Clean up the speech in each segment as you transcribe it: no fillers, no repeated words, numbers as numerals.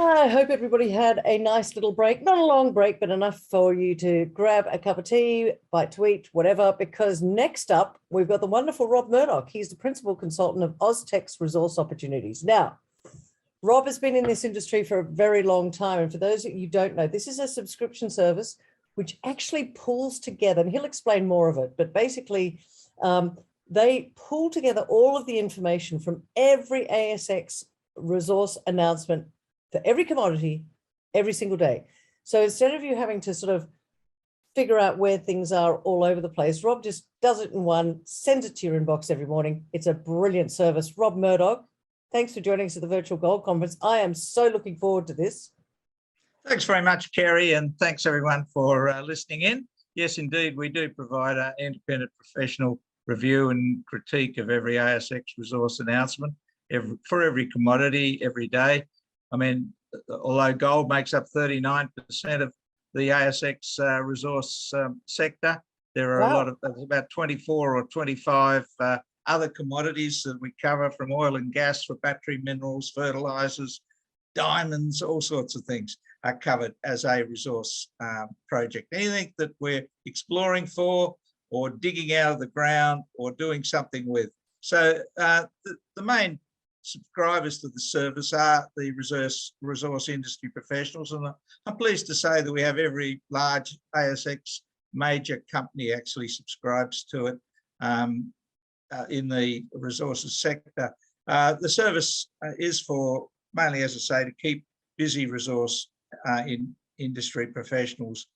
I hope everybody had a nice little break, not a long break, but enough for you to grab a cup of tea, bite to eat, whatever, because next up, we've got the wonderful Rob Murdoch. He's the principal consultant of Austex Resource Opportunities. Now, Rob has been in this industry for a very long time. And for those that you don't know, this is a subscription service which actually pulls together, and he'll explain more of it, but basically they pull together all of the information from every ASX resource announcement for every commodity every single day. So instead of you having to sort of figure out where things are all over the place, Rob just does it in one, sends it to your inbox every morning. It's a brilliant service. Rob Murdoch, thanks for joining us at the Virtual Gold Conference. I am so looking forward to this. Thanks very much, Kerry, and thanks everyone for listening in. Yes, indeed, we do provide an independent professional review and critique of every ASX resource announcement for every commodity every day. I mean, although gold makes up 39% of the ASX resource sector, there are a lot of, about 24 or 25 other commodities that we cover, from oil and gas for battery minerals, fertilizers, diamonds, all sorts of things are covered as a resource project. Anything that we're exploring for or digging out of the ground or doing something with. So the main subscribers to the service are the resource industry professionals, and I'm pleased to say that we have every large ASX major company actually subscribes to it in the resources sector. The service is for mainly, as I say, to keep busy resource in industry professionals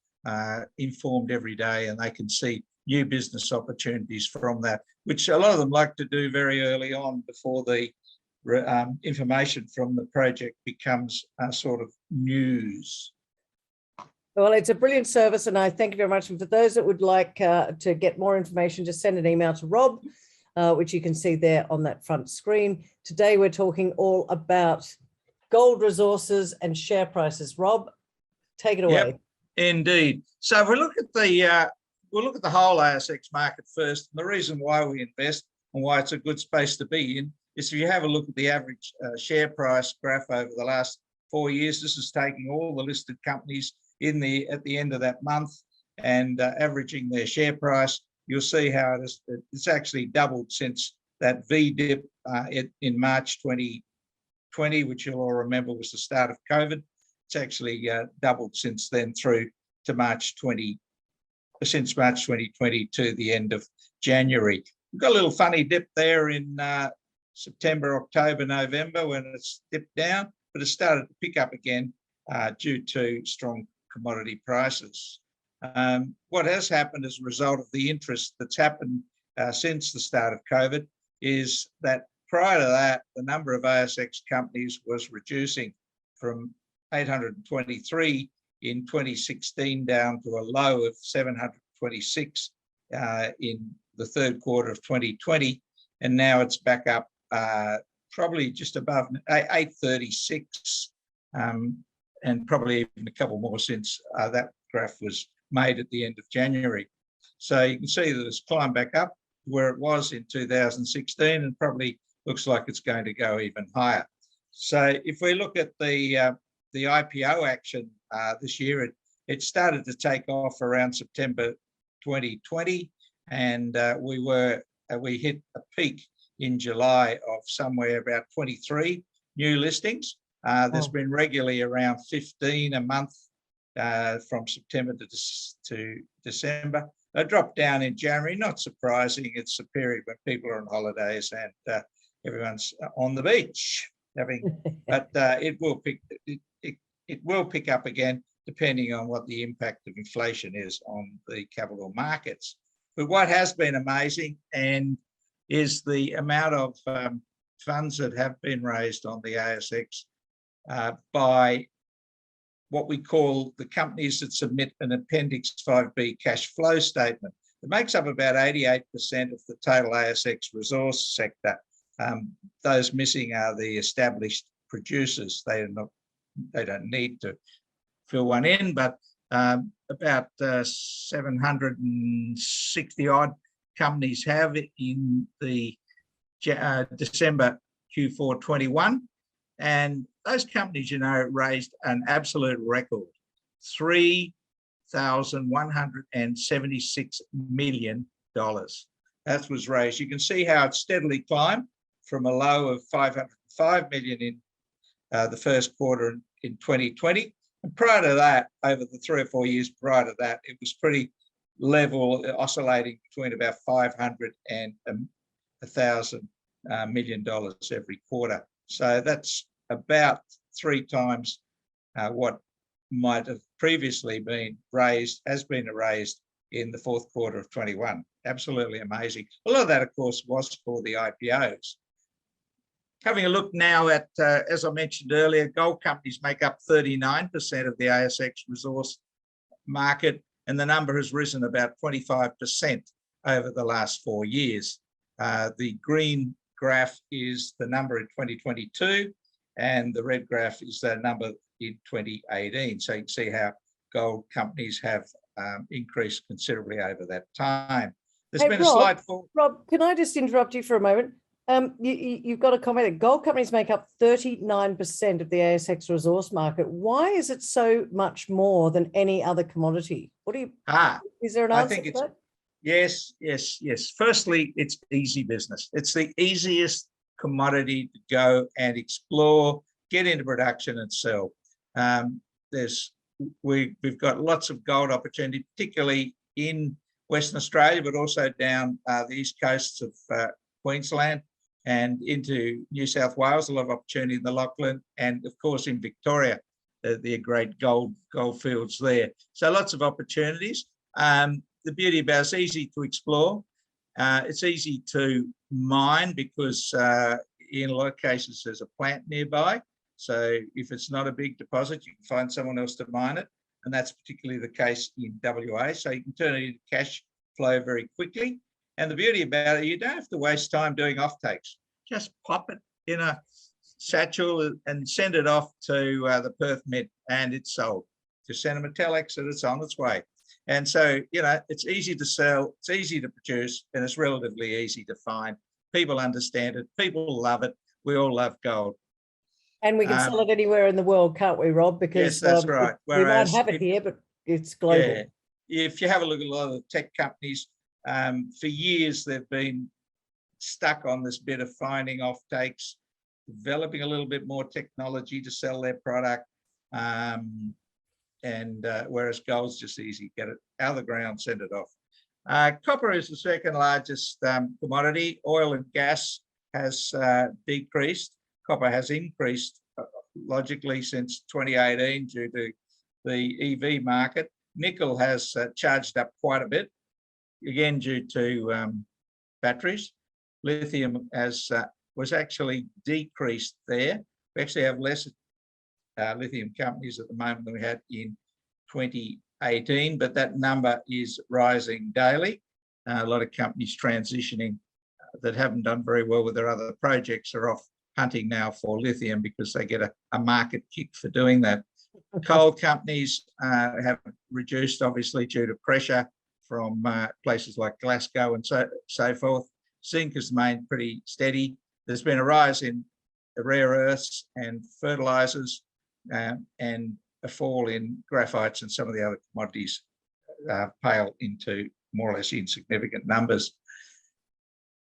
informed every day, and they can see new business opportunities from that, which a lot of them like to do very early on before the information from the project becomes sort of news. Well, it's a brilliant service, and I thank you very much. And for those that would like to get more information, just send an email to Rob, which you can see there on that front screen. Today, we're talking all about gold resources and share prices. Rob, take it away. Yep, indeed. So if we look at the we'll look at the whole ASX market first. And the reason why we invest and why it's a good space to be in is if you have a look at the average share price graph over the last 4 years. This is taking all the listed companies in at the end of that month and averaging their share price. You'll see how it's actually doubled since that V dip in March 2020, which you'll all remember was the start of COVID. It's actually doubled since then through to since March 2020 to the end of January. We've got a little funny dip there in September, October, November when it's dipped down, but it started to pick up again due to strong commodity prices. What has happened as a result of the interest that's happened since the start of COVID is that prior to that, the number of ASX companies was reducing from 823 in 2016 down to a low of 726 in the third quarter of 2020. And now it's back up probably just above 836 and probably even a couple more since that graph was made at the end of January. So you can see that it's climbed back up where it was in 2016 and probably looks like it's going to go even higher. So if we look at the Ipo action this year, it started to take off around September 2020, and we hit a peak in July of somewhere about 23 new listings. There's been regularly around 15 a month from September to December. A drop down in January, not surprising. It's a period when people are on holidays and everyone's on the beach but it will pick up again depending on what the impact of inflation is on the capital markets. But what has been amazing is the amount of funds that have been raised on the ASX by what we call the companies that submit an Appendix 5B cash flow statement. It makes up about 88% of the total ASX resource sector. Those missing are the established producers. They don't need to fill one in, but about 760 odd companies have it in the December Q4 21, and those companies, you know, raised an absolute record, $3,176 million. That was raised. You can see how it steadily climbed from a low of 505 million in the first quarter in 2020. And prior to that, over the 3 or 4 years prior to that, it was pretty level, oscillating between about 500 and $1,000 million every quarter. So that's about 3 times what might have previously been raised, has been raised in the fourth quarter of 21. Absolutely amazing. A lot of that, of course, was for the IPOs. Having a look now at, as I mentioned earlier, gold companies make up 39% of the ASX resource market, and the number has risen about 25% over the last 4 years. The green graph is the number in 2022, and the red graph is the number in 2018. So you can see how gold companies have increased considerably over that time. There's been a slight fall. Rob, can I just interrupt you for a moment? You've got a comment that gold companies make up 39% of the ASX resource market. Why is it so much more than any other commodity? What do you, is there an answer to that? Yes. Firstly, it's easy business. It's the easiest commodity to go and explore, get into production and sell. We've got lots of gold opportunity, particularly in Western Australia, but also down the east coasts of Queensland and into New South Wales, a lot of opportunity in the Lachlan, and of course in Victoria, the great gold fields there. So lots of opportunities. The beauty about it's easy to explore. It's easy to mine because in a lot of cases there's a plant nearby. So if it's not a big deposit, you can find someone else to mine it. And that's particularly the case in WA. So you can turn it into cash flow very quickly. And the beauty about it, you don't have to waste time doing offtakes. Just pop it in a satchel and send it off to the Perth Mint, and it's sold. Just send them a telex and it's on its way. And so, you know, it's easy to sell, it's easy to produce, and it's relatively easy to find. People understand it. People love it. We all love gold. And we can sell it anywhere in the world, can't we, Rob? Because yes, that's right. Whereas we might have it here, but it's global. Yeah, if you have a look at a lot of the tech companies, for years they've been stuck on this bit of finding offtakes, developing a little bit more technology to sell their product. Whereas gold's just easy, get it out of the ground, send it off. Copper is the second largest commodity. Oil and gas has decreased. Copper has increased logically since 2018 due to the EV market. Nickel has charged up quite a bit, again due to batteries. Lithium was actually decreased there. We actually have less lithium companies at the moment than we had in 2018, but that number is rising daily. A lot of companies transitioning that haven't done very well with their other projects are off hunting now for lithium because they get a market kick for doing that. Coal companies have reduced, obviously, due to pressure from places like Glasgow and so forth. Zinc has remained pretty steady. There's been a rise in the rare earths and fertilizers, and a fall in graphites, and some of the other commodities pale into more or less insignificant numbers.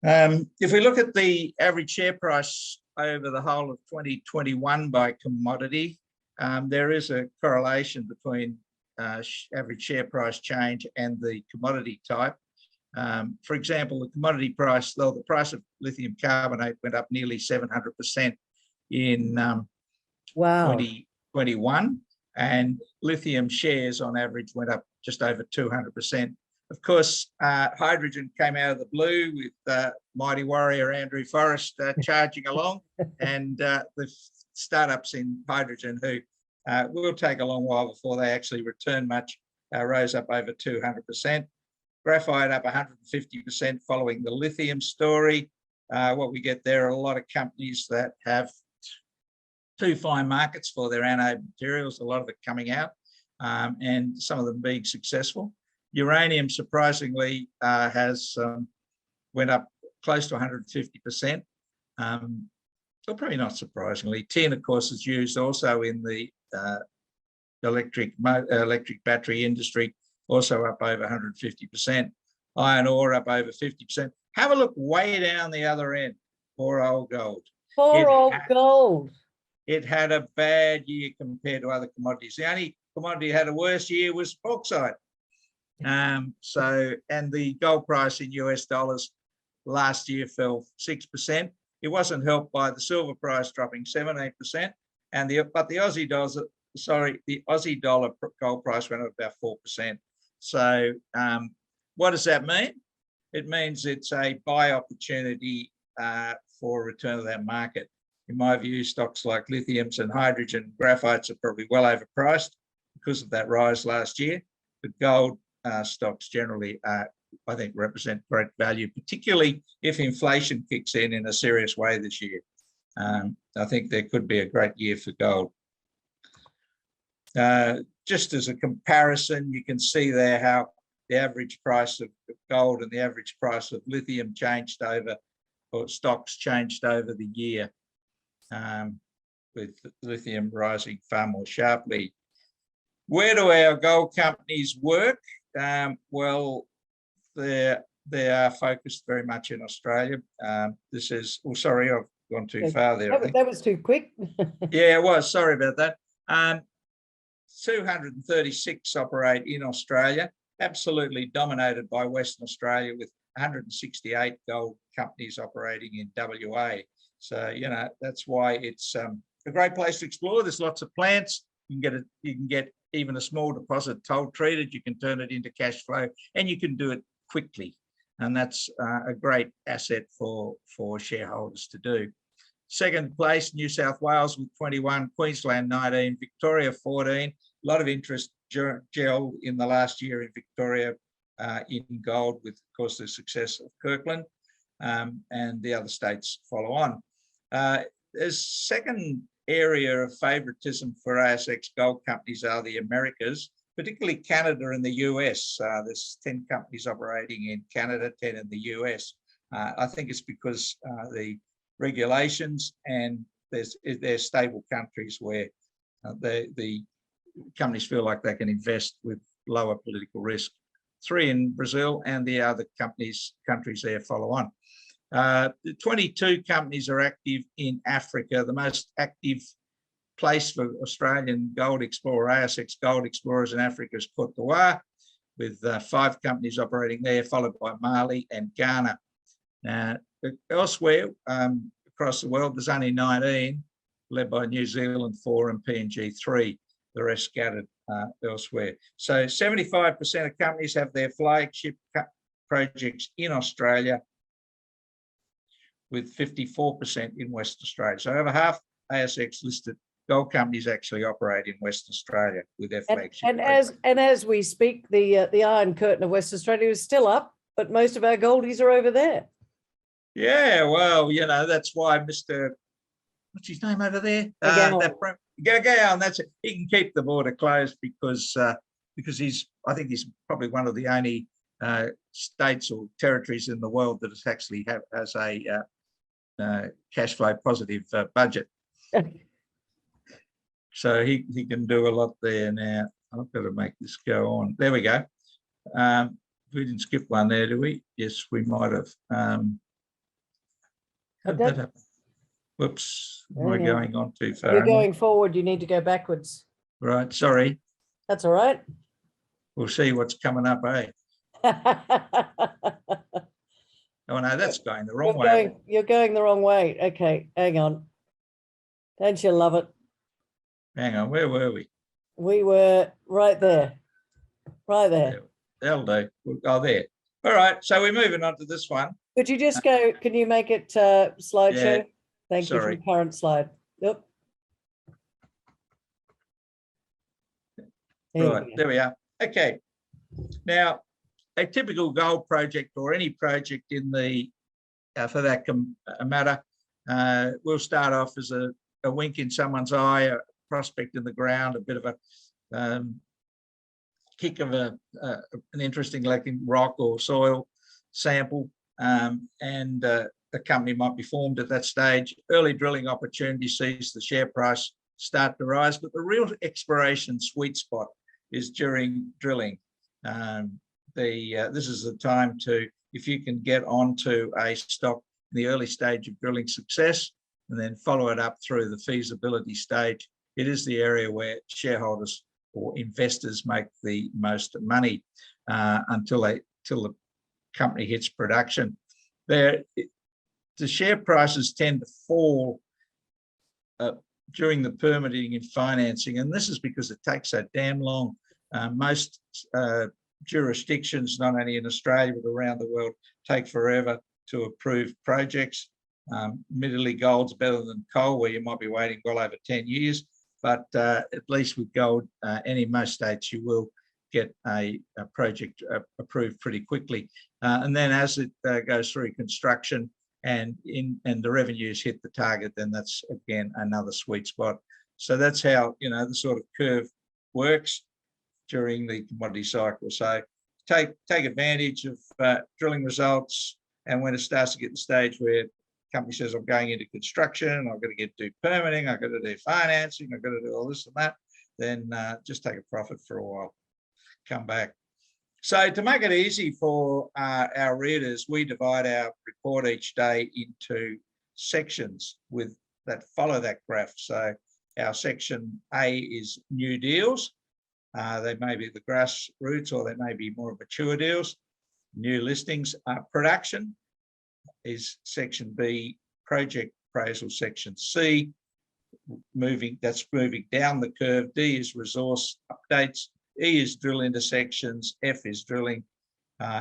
If we look at the average share price over the whole of 2021 by commodity, there is a correlation between average share price change and the commodity type. For example, the commodity price, though the price of lithium carbonate went up nearly 700% in 2021, and lithium shares on average went up just over 200%. Of course, hydrogen came out of the blue with mighty warrior Andrew Forrest charging along, and the startups in hydrogen who will take a long while before they actually return much, rose up over 200%. Graphite up 150% following the lithium story. What we get there are a lot of companies that have two fine markets for their anode materials, a lot of it coming out, and some of them being successful. Uranium, surprisingly, has went up close to 150%. well, probably not surprisingly. Tin, of course, is used also in the electric battery industry, also up over 150%. Iron ore up over 50%. Have a look way down the other end. Poor old gold. Poor old gold. It had a bad year compared to other commodities. The only commodity that had a worse year was bauxite. And the gold price in US dollars last year fell 6%. It wasn't helped by the silver price dropping 17%, but the Aussie dollar gold price went up about 4%. So what does that mean? It means it's a buy opportunity for a return of that market. In my view, stocks like lithiums and hydrogen graphites are probably well overpriced because of that rise last year. But gold stocks generally, I think, represent great value, particularly if inflation kicks in a serious way this year. I think there could be a great year for gold. Just as a comparison, you can see there how the average price of gold and the average price of lithium changed over, or stocks changed over the year, with lithium rising far more sharply. Where do our gold companies work? Well, they are focused very much in Australia. This is, oh, sorry, I've gone too far there. That was too quick. Yeah, it was. Sorry about that. 236 operate in Australia, absolutely dominated by Western Australia, with 168 gold companies operating in WA. So, you know, that's why it's a great place to explore. There's lots of plants. You can get even a small deposit toll treated. You can turn it into cash flow, and you can do it quickly. And that's a great asset for shareholders to do. Second place, New South Wales with 21, Queensland 19, Victoria 14. A lot of interest gel in the last year in Victoria in gold, with, of course, the success of Kirkland, and the other states follow on. There's second area of favoritism for ASX gold companies are the Americas, particularly Canada and the US. There's 10 companies operating in Canada, 10 in the US. I think it's because the regulations, and they're stable countries where the companies feel like they can invest with lower political risk. 3 in Brazil, and the other countries there follow on. 22 companies are active in Africa. The most active place for Australian gold explorer, ASX gold explorers in Africa, is Côte d'Ivoire, with 5 companies operating there, followed by Mali and Ghana. Elsewhere across the world, there's only 19, led by New Zealand 4 and PNG 3, the rest scattered elsewhere. So 75% of companies have their flagship projects in Australia, with 54% in Western Australia. So over half ASX listed gold companies actually operate in Western Australia with their flagship. And as we speak, the Iron Curtain of Western Australia is still up, but most of our goldies are over there. Yeah, well, you know, that's why Mr. What's his name over there? Gagan, that's it. He can keep the border closed because I think he's probably one of the only states or territories in the world that actually has a cash flow positive budget. So he can do a lot there now. I've got to make this go on. There we go. We didn't skip one there, do we? Yes, we might have. How did that happen? Whoops, am I going on too far? You're going forward, you need to go backwards. Right, sorry. That's all right. We'll see what's coming up, eh? Oh no, that's going the wrong way. You're going the wrong way. Okay, hang on. Don't you love it? Hang on, where were we? We were right there. Right there. That'll do. Oh, there. All right, so we're moving on to this one. Could you just go, can you make it slideshow? Yeah, Thank you for the current slide. Yep. There we are. Okay. Now, a typical gold project, or any project in the, for that matter, will start off as a wink in someone's eye, a prospect in the ground, a bit of a kick of an interesting looking rock or soil sample, and the company might be formed at that stage. Early drilling opportunity sees the share price start to rise, but the real exploration sweet spot is during drilling. This is the time to, if you can get onto a stock in the early stage of drilling success and then follow it up through the feasibility stage, it is the area where shareholders or investors make the most money until the company hits production. The share prices tend to fall during the permitting and financing, and this is because it takes so damn long. Most jurisdictions, not only in Australia but around the world, take forever to approve projects. Admittedly, gold's better than coal, where you might be waiting well over 10 years, but at least with gold, most states, you will get a project approved pretty quickly. And then as it goes through construction and the revenues hit the target, then that's again another sweet spot. So that's how, the sort of curve works during the commodity cycle. So take advantage of drilling results, and when it starts to get to the stage where the company says, I'm going into construction, I've got to do permitting, I've got to do financing, I've got to do all this and that, then just take a profit for a while, come back. So to make it easy for our readers, we divide our report each day into sections that follow that graph. So our section A is new deals. They may be the grassroots, or they may be more mature deals. New listings. Production is section B. Project appraisal, section C. That's moving down the curve. D is resource updates. E is drill intersections. F is drilling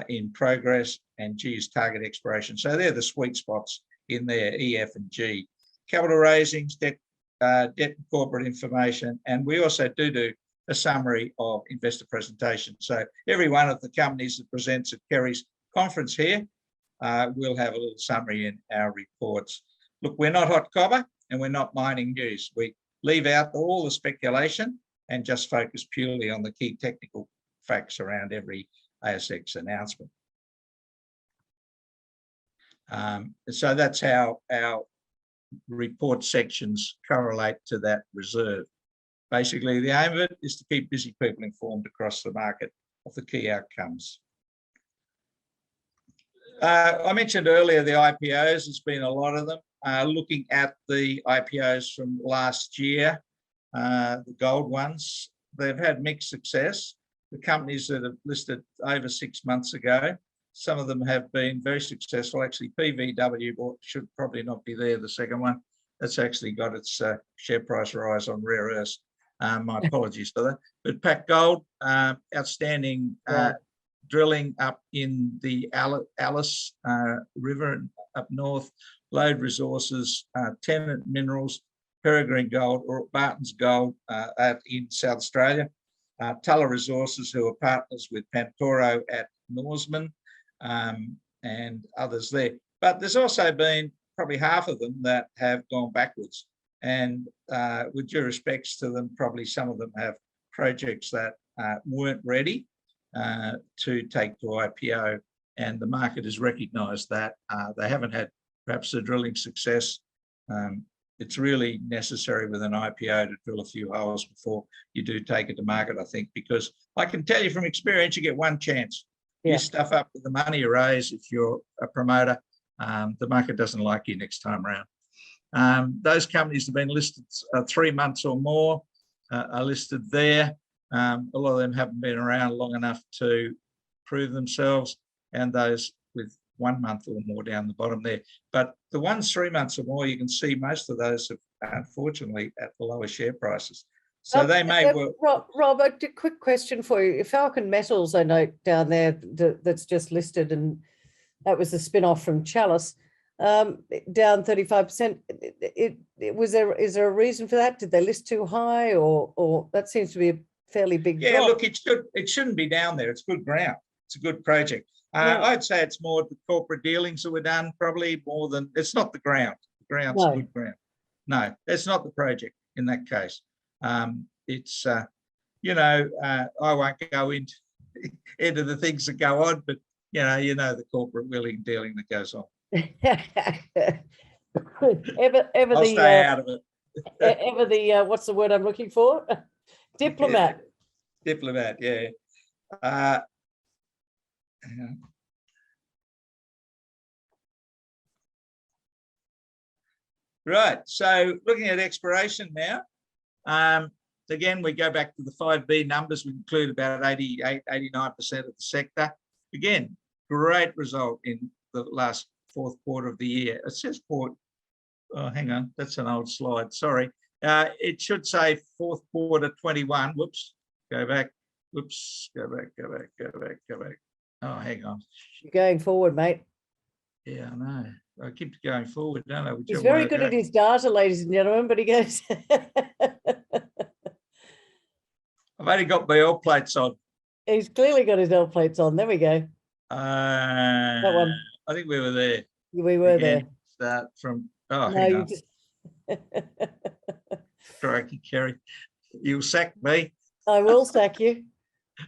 in progress, and G is target exploration. So they're the sweet spots in there, E, F, and G. Capital raisings, debt and corporate information, and we also do a summary of investor presentation. So every one of the companies that presents at Kerry's conference here will have a little summary in our reports. Look, we're not hot copper and we're not mining news. We leave out all the speculation and just focus purely on the key technical facts around every ASX announcement. So that's how our report sections correlate to that reserve. Basically, the aim of it is to keep busy people informed across the market of the key outcomes. I mentioned earlier the IPOs, there's been a lot of them. Looking at the IPOs from last year, the gold ones, they've had mixed success. The companies that have listed over 6 months ago, some of them have been very successful. Actually, PVW should probably not be there, the second one. That's actually got its share price rise on rare earths. My apologies for that. But Pac Gold, outstanding drilling up in the Alice River up north. Lode Resources, Tennant Minerals, Peregrine Gold, or Barton's Gold out in South Australia. Tulla Resources, who are partners with Pantoro at Norseman, and others there. But there's also been probably half of them that have gone backwards. And with due respects to them, probably some of them have projects that weren't ready to take to IPO, and the market has recognised that. They haven't had perhaps the drilling success. It's really necessary with an IPO to drill a few holes before you do take it to market, I think, because I can tell you from experience, you get one chance. You stuff up with the money you raise if you're a promoter, the market doesn't like you next time around. Those companies have been listed 3 months or more, are listed there. A lot of them haven't been around long enough to prove themselves, and those with 1 month or more down the bottom there. But the ones 3 months or more, you can see most of those are unfortunately at the lower share prices. So they may work. Rob, a quick question for you. Falcon Metals, I note down there that's just listed, and that was the spin-off from Chalice, down 35%. Is there a reason for that? Did they list too high, or that seems to be a fairly big drop? Look, it shouldn't be down there. It's good ground. It's a good project. I'd say it's more the corporate dealings that were done, probably more than, it's not the ground. The ground's good ground. No, that's not the project in that case. It's, I won't go into the things that go on, but, the corporate dealing that goes on. ever I'll the stay out of it. ever the what's the word I'm looking for? Diplomat. Diplomat, yeah. Hang on. Right, so looking at exploration now, again, we go back to the 5B numbers. We include about 88, 89% of the sector. Again, great result in the last fourth quarter of the year. It says oh, hang on, that's an old slide, sorry. It should say fourth quarter 21. Whoops, go back. Whoops, go back. Oh, hang on. You're going forward, mate. Yeah, I know. I keep going forward, don't I? He's very good at his data, ladies and gentlemen, but he goes. I've only got my oil plates on. He's clearly got his L plates on. There we go. That one. I think we were there. We were there. Start from, oh, No, hang you on. just. Crikey, Kerry. You'll sack me. I will sack you.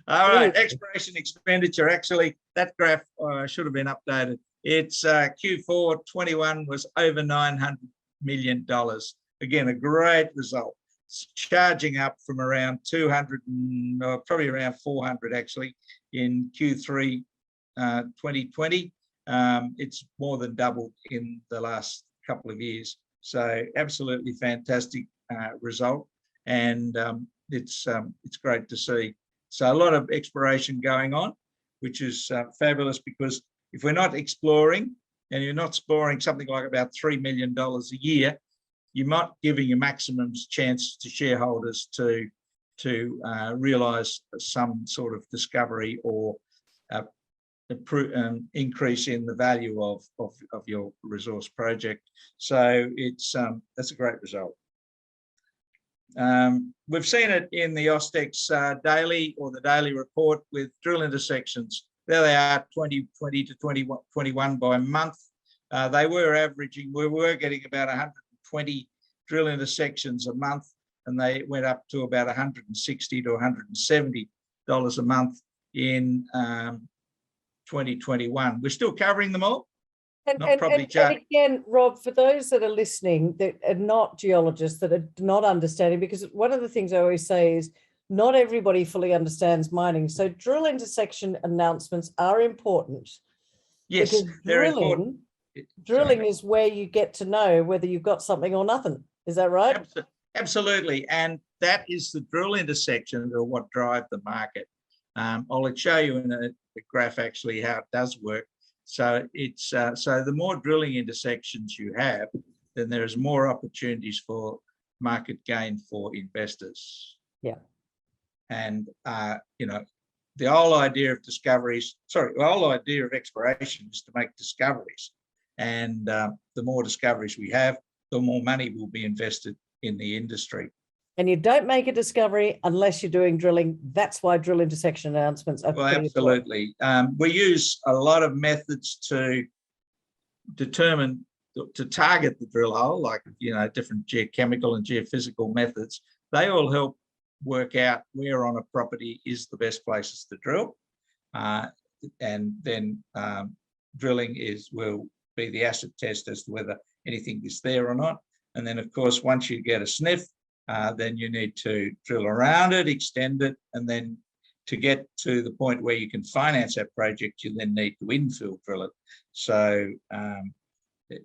All right, expiration expenditure. Actually, that graph should have been updated. It's Q4 21 was over $900 million. Again, a great result. It's charging up from around 200 and probably around 400 actually in Q3 2020. It's more than doubled in the last couple of years. So absolutely fantastic result, and it's great to see. So a lot of exploration going on, which is fabulous, because if we're not exploring and you're not exploring something like about $3 million a year, you're not giving a maximum chance to shareholders to realise some sort of discovery or increase in the value of your resource project. So it's that's a great result. We've seen it in the Austex daily, or the daily report, with drill intersections. There they are, 20 to 21 by month. They were averaging, we were getting about 120 drill intersections a month, and they went up to about $160 to $170 a month in 2021. We're still covering them all. And again, Rob, for those that are listening that are not geologists, that are not understanding, because one of the things I always say is not everybody fully understands mining. So drill intersection announcements are important. Yes, because drilling is where you get to know whether you've got something or nothing. Is that right? Absolutely. And that is the drill intersection or what drive the market. I'll show you in a graph actually how it does work. So it's so the more drilling intersections you have, then there is more opportunities for market gain for investors. Yeah. And you know, the whole idea of exploration is to make discoveries. And the more discoveries we have, the more money will be invested in the industry. And you don't make a discovery unless you're doing drilling. That's why drill intersection announcements are well, absolutely. We use a lot of methods to target the drill hole, like, you know, different geochemical and geophysical methods. They all help work out where on a property is the best places to drill. And then drilling will be the acid test as to whether anything is there or not. And then, of course, once you get a sniff, then you need to drill around it, extend it, and then to get to the point where you can finance that project, you then need to infill drill it. So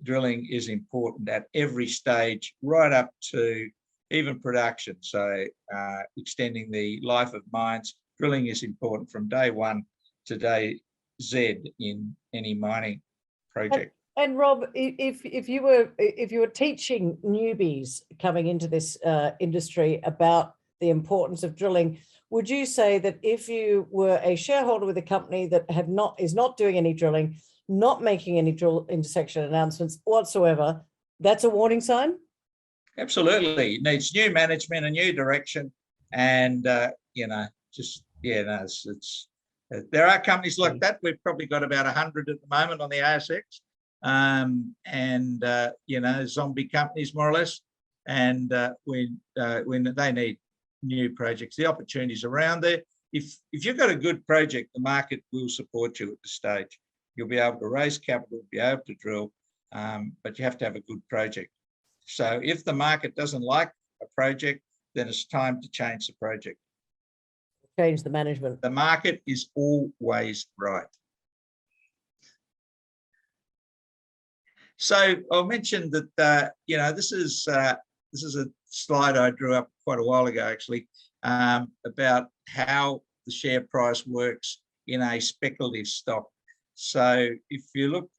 drilling is important at every stage, right up to even production. So extending the life of mines, drilling is important from day one to day Z in any mining project. And Rob, if you were teaching newbies coming into this industry about the importance of drilling, would you say that if you were a shareholder with a company that is not doing any drilling, not making any drill intersection announcements whatsoever, that's a warning sign? Absolutely, it needs new management, a new direction, and you know, just it's there are companies like that. We've probably got about 100 at the moment on the ASX. You know, zombie companies more or less, and when they need new projects, the opportunities around there. If you've got a good project, the market will support you at this stage. you'll be able to raise capital, be able to drill, but you have to have a good project. So if the market doesn't like a project, then it's time to change the project. Change the management. The market is always right. So I mentioned that this is a slide I drew up quite a while ago, actually, about how the share price works in a speculative stock. So if you look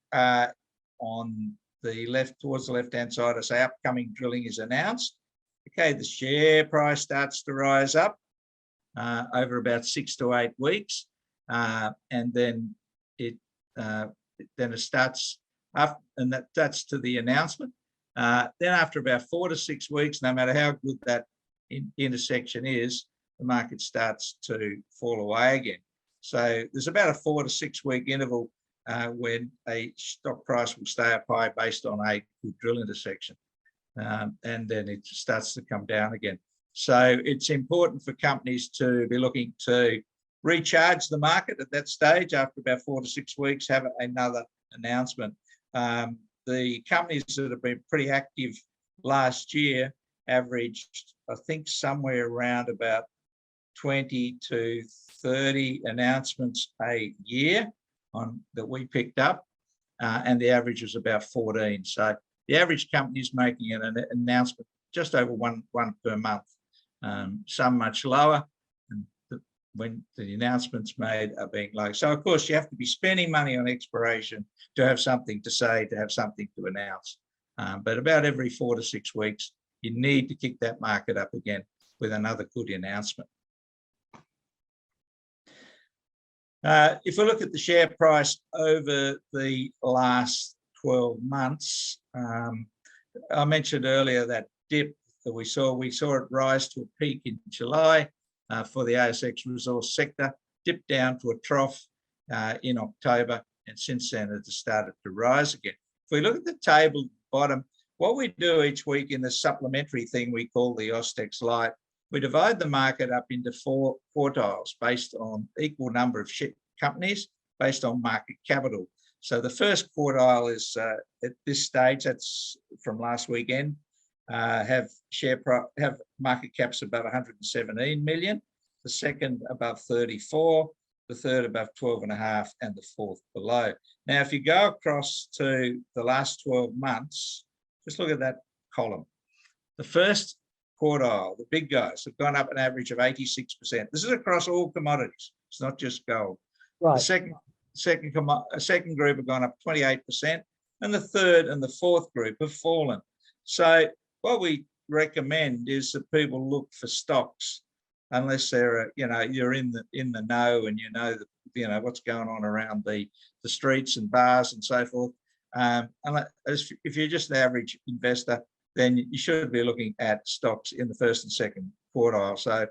on the left, towards the left-hand side, I say upcoming drilling is announced. Okay, the share price starts to rise up over about 6 to 8 weeks, and then it starts up, and that's to the announcement. Then after about 4 to 6 weeks, no matter how good that intersection is, the market starts to fall away again. So there's about a 4 to 6 week interval when a stock price will stay up high based on a good drill intersection, and then it starts to come down again. So it's important for companies to be looking to recharge the market at that stage. After about 4 to 6 weeks, have another announcement. The companies that have been pretty active last year averaged, I think, somewhere around about 20 to 30 announcements a year that we picked up, and the average was about 14. So the average company is making an announcement just over one per month. Some much lower, and when the announcements made are being low. So of course you have to be spending money on exploration to have something to say, to have something to announce. But about every 4 to 6 weeks, you need to kick that market up again with another good announcement. If we look at the share price over the last 12 months, I mentioned earlier that dip that we saw it rise to a peak in July for the Austex resource sector, dipped down to a trough in October, and since then it has started to rise again. If we look at the table at the bottom, what we do each week in the supplementary thing we call the Austex Lite, we divide the market up into 4 quartiles based on equal number of companies based on market capital. So the first quartile is at this stage, that's from last weekend, have market caps above 117 million, the second above 34, the third above 12.5, and the fourth below. Now, if you go across to the last 12 months, just look at that column. The first quartile, the big guys, have gone up an average of 86%. This is across all commodities. It's not just gold. Right. The second group have gone up 28%, and the third and the fourth group have fallen. So what we recommend is that people look for stocks, unless they're, you're in the know and you know what's going on around the streets and bars and so forth. If you're just an average investor, then you should be looking at stocks in the first and second quartile. So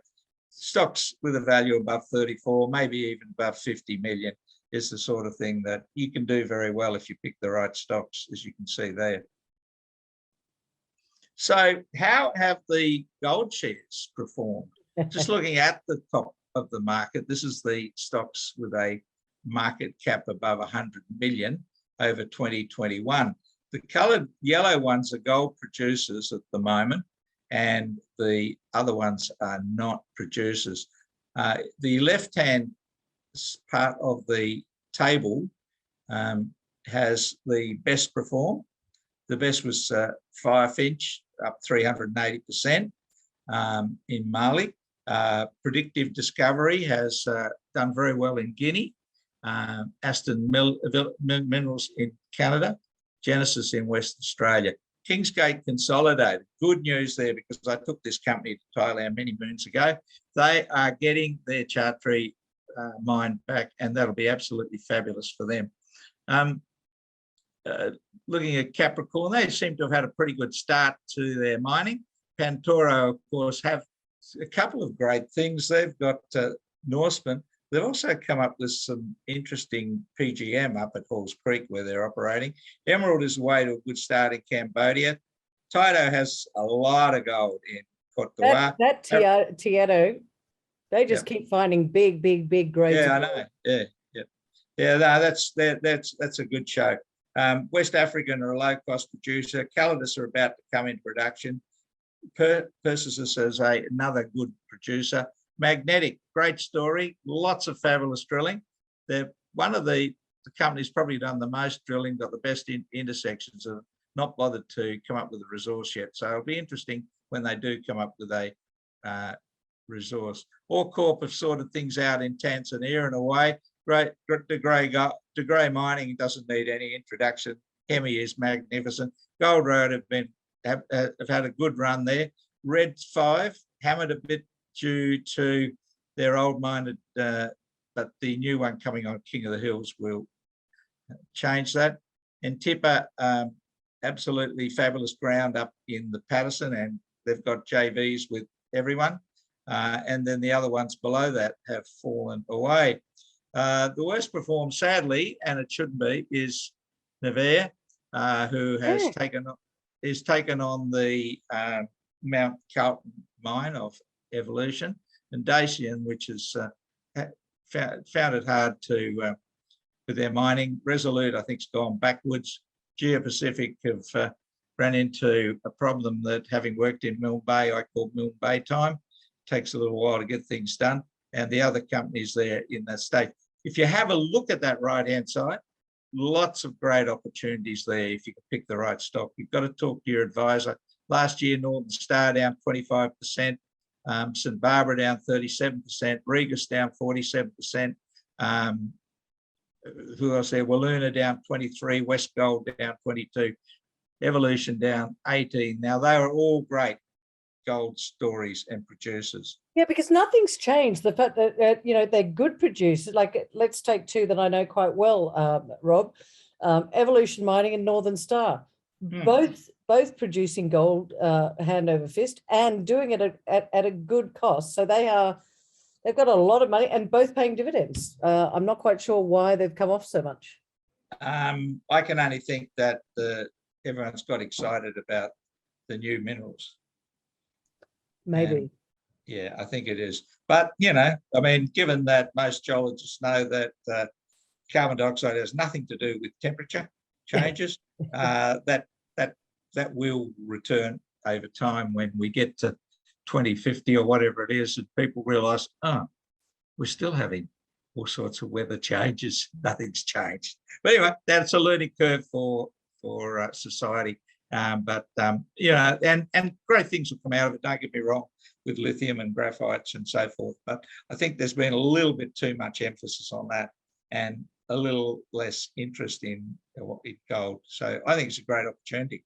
stocks with a value above 34, maybe even above 50 million is the sort of thing that you can do very well if you pick the right stocks, as you can see there. So how have the gold shares performed? Just looking at the top of the market, this is the stocks with a market cap above 100 million over 2021. The coloured yellow ones are gold producers at the moment, and the other ones are not producers. The left-hand part of the table has the best performed. The best was Firefinch, up 380% in Mali. Predictive Discovery has done very well in Guinea. Aston Minerals in Canada. Genesis in Western Australia. Kingsgate Consolidated, good news there, because I took this company to Thailand many moons ago. They are getting their Chartree mine back, and that'll be absolutely fabulous for them. Looking at Capricorn, they seem to have had a pretty good start to their mining. Pantoro, of course, have a couple of great things. They've got Norseman. They've also come up with some interesting PGM up at Halls Creek where they're operating. Emerald is away to a good start in Cambodia. Taito has a lot of gold in Cote d'Ivoire. That Tieto, they just keep finding big grades. Yeah, I know. Yeah. Yeah, no, that's a good show. West African are a low-cost producer. Calidus are about to come into production. Persis is another good producer. Magnetic, great story. Lots of fabulous drilling. They're one of the companies probably done the most drilling, got the best intersections, have not bothered to come up with a resource yet. So it'll be interesting when they do come up with a resource. OreCorp have sorted things out in Tanzania in a way. Great, De Grey Mining doesn't need any introduction. Hemi is magnificent. Gold Road have had a good run there. Red 5 hammered a bit due to their old minded, but the new one coming on, King of the Hills, will change that. And Tipper, absolutely fabulous ground up in the Patterson, and they've got JVs with everyone. And then the other ones below that have fallen away. The worst performed, sadly, and it shouldn't be, is Nevere, who has taken on the Mount Carlton mine of Evolution, and Dacian, which has found it hard to with their mining. Resolute, I think, has gone backwards. Geopacific have ran into a problem that, having worked in Milne Bay, I call Milne Bay time. Takes a little while to get things done, and the other companies there in that state. If you have a look at that right-hand side, lots of great opportunities there if you can pick the right stock. You've got to talk to your advisor. Last year, Northern Star down 25%, St Barbara down 37%, Regis down 47%. Who else there? Walloona down 23, West Gold down 22, Evolution down 18. Now, they are all great gold stories and producers. Yeah, because nothing's changed. The fact that they're good producers. Like, let's take two that I know quite well, Rob, Evolution Mining and Northern Star, both producing gold hand over fist and doing it at a good cost. So they've got a lot of money and both paying dividends. I'm not quite sure why they've come off so much. I can only think that everyone's got excited about the new minerals. Maybe. And yeah, I think it is. But, I mean, given that most geologists know that carbon dioxide has nothing to do with temperature changes, that will return over time when we get to 2050 or whatever it is, and people realise, we're still having all sorts of weather changes. Nothing's changed. But anyway, that's a learning curve for society. And great things will come out of it, don't get me wrong, with lithium and graphites and so forth. But I think there's been a little bit too much emphasis on that and a little less interest in gold. So I think it's a great opportunity.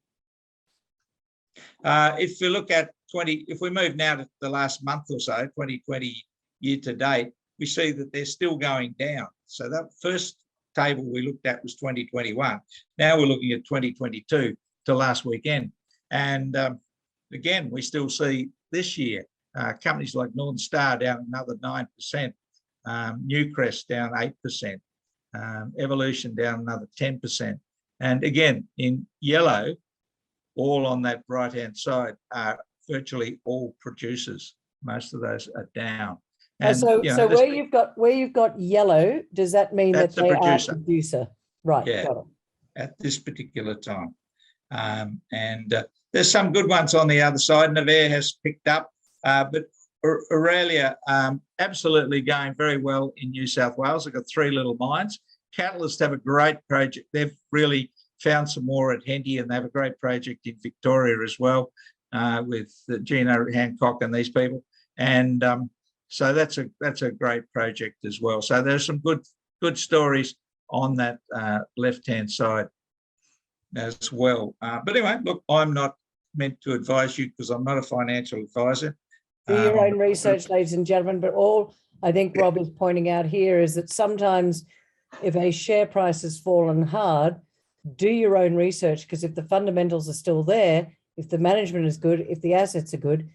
If we look at if we move now to the last month or so, 2020 year to date, we see that they're still going down. So that first table we looked at was 2021. Now we're looking at 2022 to last weekend. And again, we still see this year companies like Northern Star down another 9%, Newcrest down 8%, Evolution down another 10%. And again, in yellow, all on that right-hand side are virtually all producers. Most of those are down. And, so where you've got yellow, does that mean that they are a producer? Right, yeah, got it. At this particular time. There's some good ones on the other side. Nevere has picked up, but Aurelia absolutely going very well in New South Wales. They've got 3 little mines. Catalyst have a great project. They've really found some more at Henty, and they have a great project in Victoria as well with Gino Hancock and these people. And so that's a great project as well. So there's some good stories on that left-hand side as well. But anyway, look, I'm not meant to advise you because I'm not a financial advisor. Do your own research, ladies and gentlemen, but all I think Rob is pointing out here is that sometimes if a share price has fallen hard, do your own research, because if the fundamentals are still there, if the management is good, if the assets are good,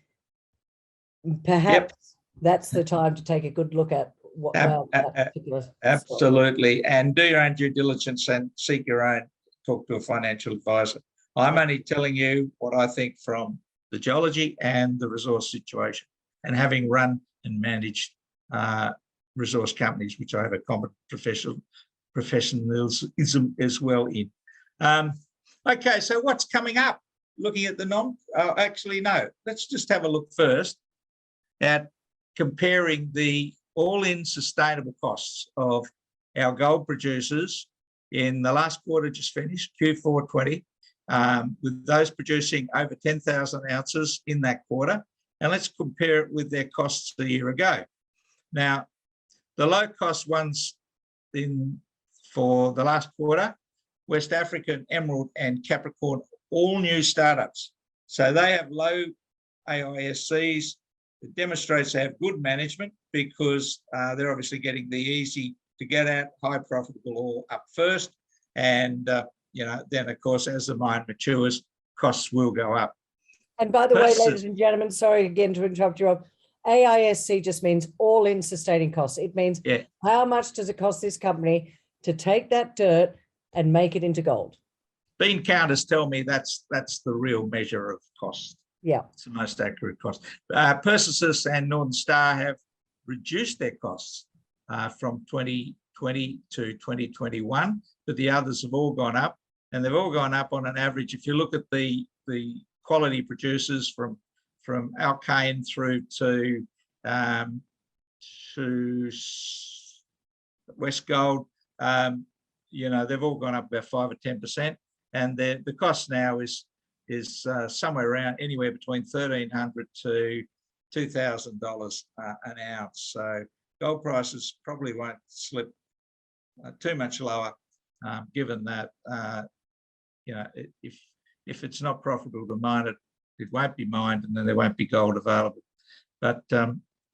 perhaps that's the time to take a good look at what that particular absolutely story. And do your own due diligence and seek your own, talk to a financial advisor. I'm only telling you what I think from the geology and the resource situation, and having run and managed resource companies, which I have a competent professionalism as well in. Okay, so what's coming up? Looking at the actually, no, let's just have a look first at comparing the all-in sustainable costs of our gold producers in the last quarter just finished, Q4 20, with those producing over 10,000 ounces in that quarter. And let's compare it with their costs a year ago. Now, the low-cost ones for the last quarter, West African, Emerald and Capricorn, all new startups. So they have low AISCs. It demonstrates they have good management because they're obviously getting the easy to get at, high profitable ore up first. And, then of course, as the mine matures, costs will go up. And by the way, ladies and gentlemen, sorry again to interrupt you, Rob. AISC just means all-in sustaining costs. It means how much does it cost this company to take that dirt and make it into gold? Bean counters tell me that's the real measure of cost. Yeah. It's the most accurate cost. Perseus and Northern Star have reduced their costs from 2020 to 2021, but the others have all gone up, and they've all gone up on an average. If you look at the quality producers from Alkane through to West Gold, they've all gone up about 5 or 10%, and the cost now is somewhere around anywhere between $1,300 to $2,000 an ounce. So gold prices probably won't slip too much lower, given that if it's not profitable to mine it, it won't be mined, and then there won't be gold available. But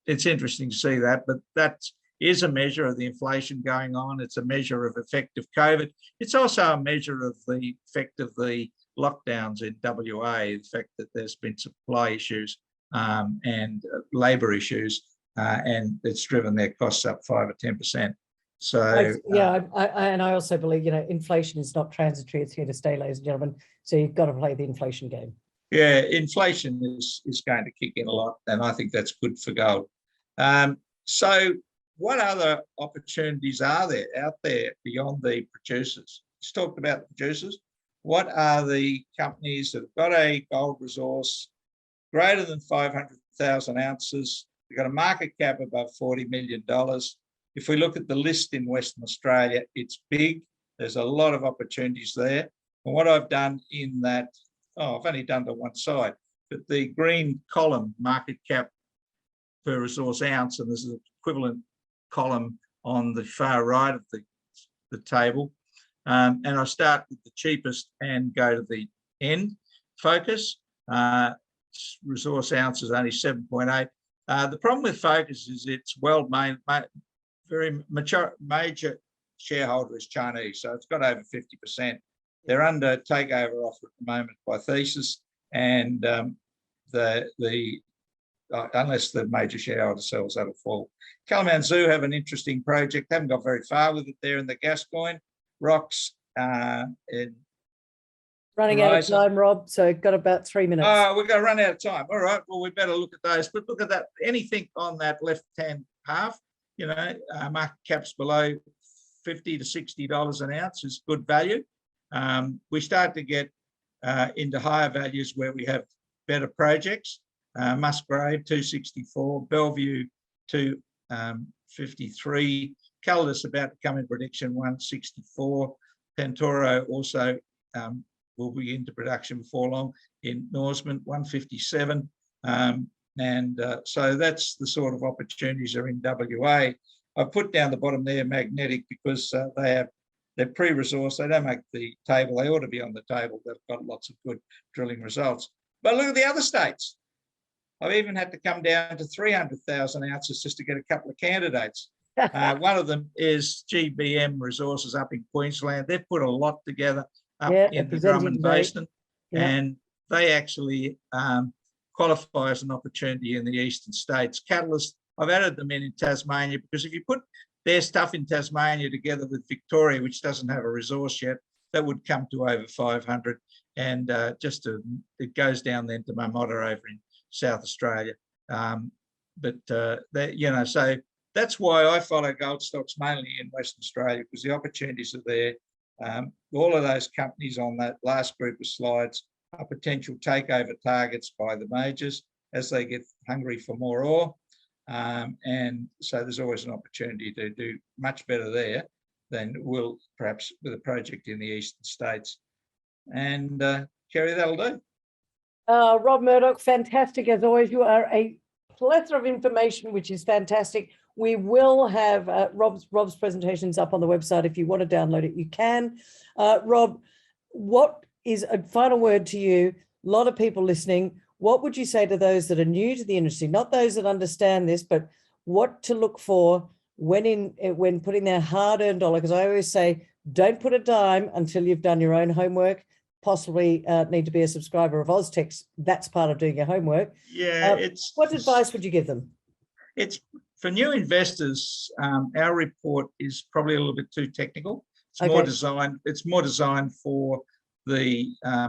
it's interesting to see that. But that is a measure of the inflation going on. It's a measure of effect of COVID. It's also a measure of the effect of the lockdowns in WA, the fact that there's been supply issues and labour issues, and it's driven their costs up 5 or 10%. So I also believe inflation is not transitory; it's here to stay, ladies and gentlemen. So you've got to play the inflation game. Yeah, inflation is going to kick in a lot, and I think that's good for gold. So what other opportunities are there out there beyond the producers? Let's talk about the producers. What are the companies that have got a gold resource greater than 500,000 ounces? They've got a market cap above $40 million. If we look at the list in Western Australia, it's big. There's a lot of opportunities there. And what I've done in that, I've only done to one side, but the green column, market cap per resource ounce, and there's an equivalent column on the far right of the table. And I start with the cheapest and go to the end Focus. Resource ounce is only 7.8. The problem with Focus is it's very major shareholder is Chinese, so it's got over 50%. They're under takeover offer at the moment by Thesis, and unless the major shareholder sells, that'll fall. Kalamazoo have an interesting project. Haven't got very far with it there in the Gascoyne rocks. Running out of time, Rob. So got about 3 minutes. Oh, we're going to run out of time. All right. Well, we better look at those. But look at that. Anything on that left-hand half, market caps below $50 to $60 an ounce is good value. We start to get into higher values where we have better projects. Musgrave 264, Bellevue 253, Caldas about to come in production 164, Pantoro also will be into production before long in Norseman 157, so that's the sort of opportunities are in WA. I put down the bottom there magnetic because they're pre-resource. They don't make the table. They ought to be on the table. They've got lots of good drilling results. But look at the other states. I've even had to come down to 300,000 ounces just to get a couple of candidates. One of them is GBM Resources up in Queensland. They've put a lot together up in the Drummond Basin, and they actually qualify as an opportunity in the eastern states. Catalyst, I've added them in Tasmania because if you put their stuff in Tasmania together with Victoria, which doesn't have a resource yet, that would come to over 500, and it goes down then to Marmotta over in South Australia. So that's why I follow gold stocks mainly in Western Australia, because the opportunities are there. All of those companies on that last group of slides are potential takeover targets by the majors as they get hungry for more ore. And so there's always an opportunity to do much better there than will perhaps with a project in the eastern states. And Kerry, that'll do. Rob Murdoch, fantastic as always. You are a plethora of information, which is fantastic. We will have Rob's presentations up on the website. If you want to download it, you can. Rob, what is a final word to you? A lot of people listening. What would you say to those that are new to the industry, not those that understand this, but what to look for when putting their hard-earned dollar? Because I always say, don't put a dime until you've done your own homework. Possibly need to be a subscriber of Austex. That's part of doing your homework. Yeah, what advice would you give them? It's for new investors. Our report is probably a little bit too technical. It's more designed. It's more designed for the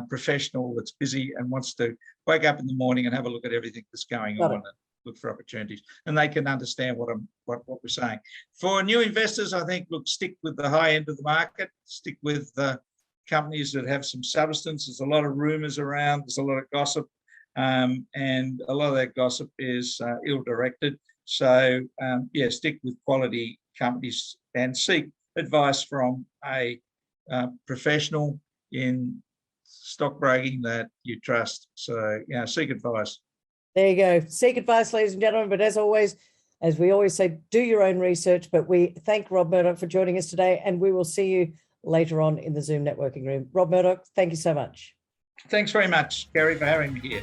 professional that's busy and wants to wake up in the morning and have a look at everything that's going on and look for opportunities, and they can understand what we're saying. For new investors, I think, look, stick with the high end of the market. Stick with the companies that have some substance. There's a lot of rumours around. There's a lot of gossip, and a lot of that gossip is ill-directed. So yeah, stick with quality companies and seek advice from a professional in stockbroking that you trust. So yeah, seek advice. There you go. Seek advice, ladies and gentlemen. But as always, as we always say, do your own research. But we thank Rob Murdoch for joining us today, and we will see you later on in the Zoom networking room. Rob Murdoch, thank you so much. Thanks very much, Kerry, for having me here.